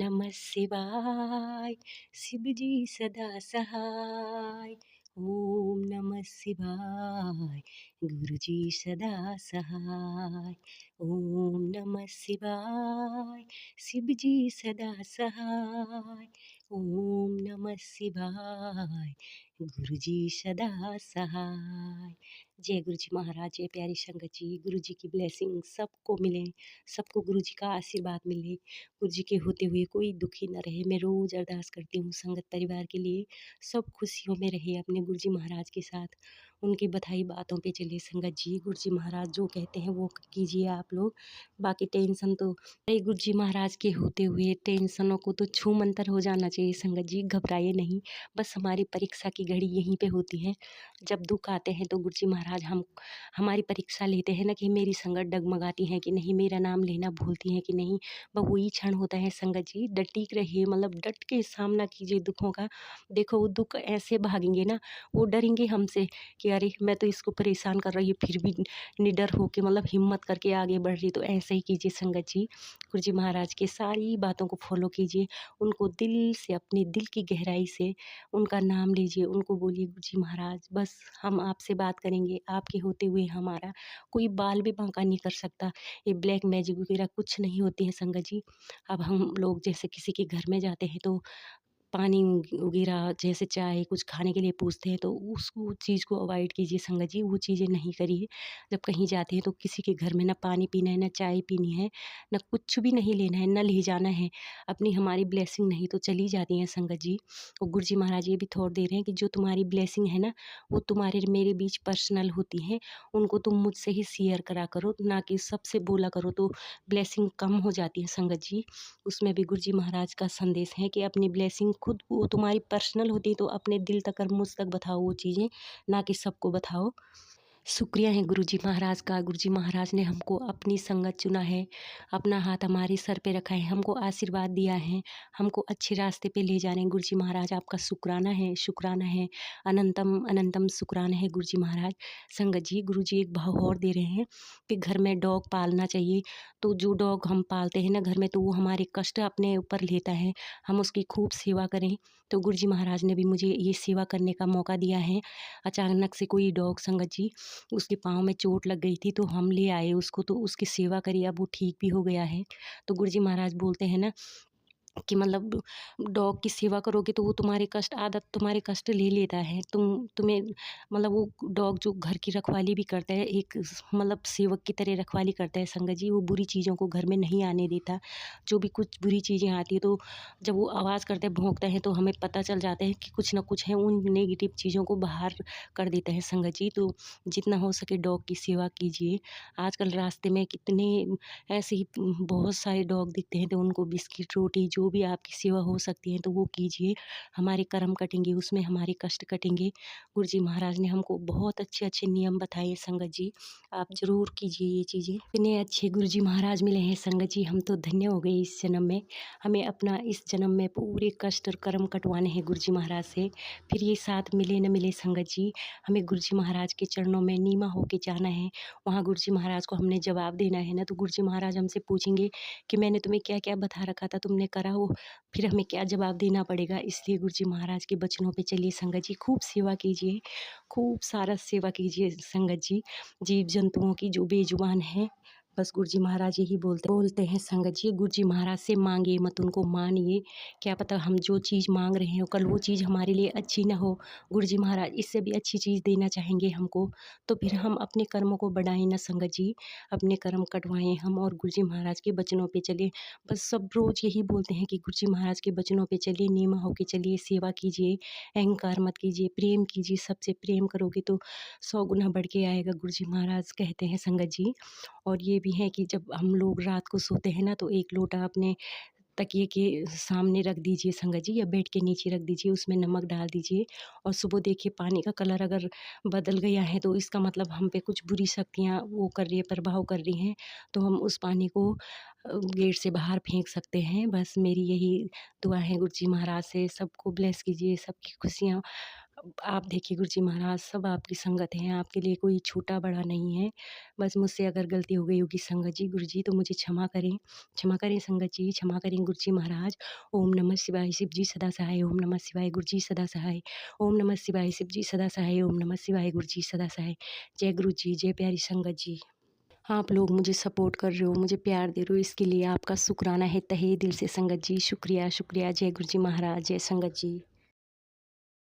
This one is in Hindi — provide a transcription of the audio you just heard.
नमः शिवाय। शिव जी सदा सहाय। ओम नमः शिवाय। गुरु जी सदा सहाय। ओम नमः शिवाय। शिव जी सदा सहाय। ओम नमः शिवाय। गुरु जी सदा सहाय। जय गुरु जी महाराज, जय प्यारी संगत जी। गुरु जी की ब्लेसिंग सबको मिले, सबको गुरु जी का आशीर्वाद मिले। गुरु जी के होते हुए कोई दुखी न रहे। मैं रोज़ अरदास करती हूँ संगत परिवार के लिए, सब खुशियों में रहे अपने गुरु जी महाराज के साथ। उनकी बताई बातों पे चले संगत जी। गुरु जी महाराज जो कहते हैं वो कीजिए आप लोग। बाकी टेंशन तो अरे गुरु जी महाराज के होते हुए टेंशनों को तो छू मंतर हो जाना चाहिए संगत जी। घबराइए नहीं, बस हमारी परीक्षा की घड़ी यहीं पे होती है। जब दुख आते हैं तो गुरु जी महाराज हम हमारी परीक्षा लेते हैं ना, कि मेरी संगत डगमगाती है कि नहीं, मेरा नाम लेना भूलती है कि नहीं। बस वही क्षण होता है संगत जी। डटीक रहिए, मतलब डट के सामना कीजिए दुखों का। देखो वो दुख ऐसे भागेंगे ना, वो डरेंगे हमसे कि अरे मैं तो इसको परेशान कर रही हूँ, फिर भी निडर होके मतलब हिम्मत करके आगे बढ़ रही। तो ऐसे ही कीजिए संगत जी। गुरु जी महाराज की सारी बातों को फॉलो कीजिए। उनको दिल से, अपने दिल की गहराई से उनका नाम लीजिए। उनको बोलिए गुरु जी महाराज बस हम आपसे बात करेंगे, आपके होते हुए हमारा कोई बाल भी बांका नहीं कर सकता। ये ब्लैक मैजिक वगैरह कुछ नहीं होती है संगत जी। अब हम लोग जैसे किसी के घर में जाते हैं तो पानी वगैरह जैसे चाय कुछ खाने के लिए पूछते हैं, तो उसको चीज़ को अवॉइड कीजिए संगत जी। वो चीज़ें नहीं करिए। जब कहीं जाते हैं तो किसी के घर में ना पानी पीना है, ना चाय पीनी है, ना कुछ भी नहीं लेना है, ना ले जाना है। अपनी हमारी ब्लेसिंग नहीं तो चली जाती है संगत जी। और गुरु जी महाराज ये भी थॉट दे रहे हैं कि जो तुम्हारी ब्लेसिंग है ना, वो तुम्हारे मेरे बीच पर्सनल होती हैं। उनको तुम मुझसे ही शेयर करा करो, ना कि सबसे बोला करो, तो ब्लेसिंग कम हो जाती है संगत जी। उसमें भी गुरु जी महाराज का संदेश है कि अपनी ब्लेसिंग खुद, वो तुम्हारी पर्सनल होती है तो अपने दिल तक और मुझ तक बताओ वो चीज़ें, ना कि सबको बताओ। शुक्रिया है गुरु जी महाराज का। गुरु जी महाराज ने हमको अपनी संगत चुना है, अपना हाथ हमारे सर पे रखा है, हमको आशीर्वाद दिया है, हमको अच्छे रास्ते पे ले जा रहे हैं। गुरु जी महाराज आपका शुक्राना है, शुक्राना है, अनंतम अनंतम शुक्राना है गुरु जी महाराज। संगत जी गुरु जी एक भाव और दे रहे हैं कि घर में डॉग पालना चाहिए। तो जो डॉग हम पालते हैं ना घर में, तो वो हमारे कष्ट अपने ऊपर लेता है, हम उसकी खूब सेवा करें। तो गुरु जी महाराज ने भी मुझे ये सेवा करने का मौका दिया है। अचानक से कोई डॉग संगत जी, उसके पाँव में चोट लग गई थी, तो हम ले आए उसको, तो उसकी सेवा करी, अब वो ठीक भी हो गया है। तो गुरु जी महाराज बोलते हैं ना कि मतलब डॉग की सेवा करोगे तो वो तुम्हारे कष्ट, आदत तुम्हारे कष्ट ले लेता है। तुम्हें मतलब वो डॉग जो घर की रखवाली भी करता है, एक मतलब सेवक की तरह रखवाली करता है संगत जी। वो बुरी चीज़ों को घर में नहीं आने देता। जो भी कुछ बुरी चीज़ें आती है तो जब वो आवाज़ करते हैं, भौंकते हैं, तो हमें पता चल जाता है कि कुछ ना कुछ है, उन नेगेटिव चीज़ों को बाहर कर देता है संगत जी। तो जितना हो सके डॉग की सेवा कीजिए। आजकल रास्ते में कितने ऐसे ही बहुत सारे डॉग दिखते हैं, तो उनको बिस्किट, रोटी, जो भी आपकी सेवा हो सकती है तो वो कीजिए। हमारे कर्म कटेंगे, उसमें हमारे कष्ट कटेंगे। गुरु जी महाराज ने हमको बहुत अच्छे-अच्छे नियम बताए संगत जी। आप ज़रूर कीजिए ये चीज़ें। इतने अच्छे गुरु जी महाराज मिले हैं संगत जी, हम तो धन्य हो गए इस जन्म में। हमें अपना इस जन्म में पूरे कष्ट और कर्म कटवाने हैं गुरु जी महाराज से। फिर ये साथ मिले न मिले संगत जी, हमें गुरु जी महाराज के चरणों में नीमा होके जाना है। वहाँ गुरु जी महाराज को हमने जवाब देना है ना, तो गुरु जी महाराज हमसे पूछेंगे कि मैंने तुम्हें क्या-क्या बता रखा था, तुमने करा वो? फिर हमें क्या जवाब देना पड़ेगा। इसलिए गुरु जी महाराज के वचनों पे चलिए संगत जी, खूब सेवा कीजिए, खूब सारा सेवा कीजिए संगत जी। जीव-जंतुओं की जो बेजुबान हैं, बस गुरु जी महाराज यही बोलते हैं संगत जी। गुरु जी महाराज से मांगिए मत, उनको मानिए। क्या पता हम जो चीज़ मांग रहे हो कल वो चीज़ हमारे लिए अच्छी ना हो। गुरु जी महाराज इससे भी अच्छी चीज़ देना चाहेंगे हमको, तो फिर हम अपने कर्मों को बढ़ाएं ना संगत जी, अपने कर्म कटवाएं हम और गुरु जी महाराज के वचनों पे चले। बस सब रोज़ यही बोलते हैं कि गुरु जी महाराज के वचनों पे चलिए, नियम होके चलिए, सेवा कीजिए, अहंकार मत कीजिए, प्रेम कीजिए। सबसे प्रेम करोगे तो 100 गुना बढ़ के आएगा, गुरु जी महाराज कहते हैं संगत जी। और ये भी है कि जब हम लोग रात को सोते हैं ना, तो एक लोटा अपने तकिए के सामने रख दीजिए संगत जी, या बेड के नीचे रख दीजिए, उसमें नमक डाल दीजिए। और सुबह देखिए पानी का कलर अगर बदल गया है तो इसका मतलब हम पे कुछ बुरी शक्तियाँ वो कर रही है, प्रभाव कर रही हैं। तो हम उस पानी को गेट से बाहर फेंक सकते हैं। बस मेरी यही दुआ है गुरु जी महाराज से, सबको ब्लेस कीजिए, सबकी खुशियाँ आप देखिए गुरुजी महाराज सब आपकी संगत हैं, आपके लिए कोई छोटा-बड़ा नहीं है। बस मुझसे अगर गलती हो गई होगी संगत जी, गुरुजी तो मुझे क्षमा करें संगत जी, क्षमा करें गुरुजी महाराज। ओम नमः शिवाय, शिव जी सदा सहाय, ओम नमः शिवाय, गुरुजी सदा सहाय। ओम नमः शिवाय, शिव जी सदा सहाय, ओम नमः शिवाय, गुरुजी सदा सहाय। जय गुरुजी, जय प्यारी संगत जी। आप लोग मुझे सपोर्ट कर रहे हो, मुझे प्यार दे रहे हो, इसके लिए आपका शुक्राना है तहे दिल से संगत जी। शुक्रिया, शुक्रिया। जय गुरुजी महाराज, जय संगत जी।